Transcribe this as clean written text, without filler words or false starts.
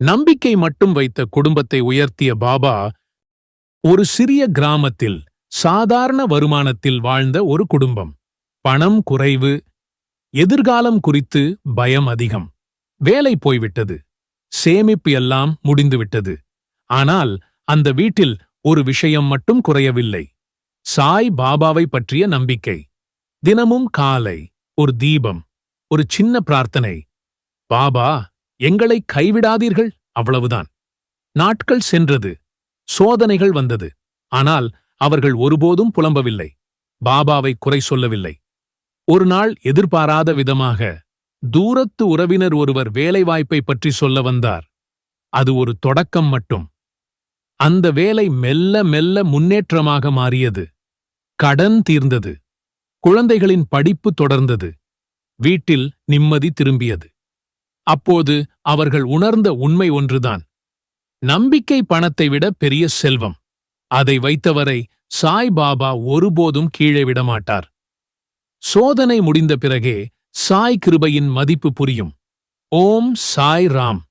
நம்பிக்கை மட்டும் வைத்த குடும்பத்தை உயர்த்திய பாபா ஒரு சிறிய கிராமத்தில் சாதாரண வருமானத்தில் வாழ்ந்த ஒரு குடும்பம். பணம் குறைவு, எதிர்காலம் குறித்து பயம் அதிகம். வேலை போய்விட்டது, சேமிப்பு எல்லாம் முடிந்துவிட்டது. ஆனால் அந்த வீட்டில் ஒரு விஷயம் மட்டும் குறையவில்லை: சாய் பாபாவை பற்றிய நம்பிக்கை. தினமும் காலை ஒரு தீபம், ஒரு சின்ன பிரார்த்தனை: பாபா, எங்களை கைவிடாதீர்கள், அவ்வளவுதான். நாட்கள் சென்றது, சோதனைகள் வந்தது. ஆனால் அவர்கள் ஒருபோதும் புலம்பவில்லை, பாபாவை குறை சொல்லவில்லை. ஒரு நாள் எதிர்பாராத விதமாக தூரத்து உறவினர் ஒருவர் வேலைவாய்ப்பை பற்றி சொல்ல வந்தார். அது ஒரு தொடக்கம் மட்டும். அந்த வேலை மெல்ல மெல்ல முன்னேற்றமாக மாறியது. கடன் தீர்ந்தது, குழந்தைகளின் படிப்பு தொடர்ந்தது, வீட்டில் நிம்மதி திரும்பியது. அப்போது அவர்கள் உணர்ந்த உண்மை ஒன்றுதான்: நம்பிக்கை பணத்தை விட பெரிய செல்வம். அதை வைத்தவரை சாய் பாபா ஒருபோதும் கீழே விடமாட்டார். சோதனை முடிந்த பிறகே சாய் கிருபையின் மதிப்பு புரியும். ஓம் சாய் ராம்.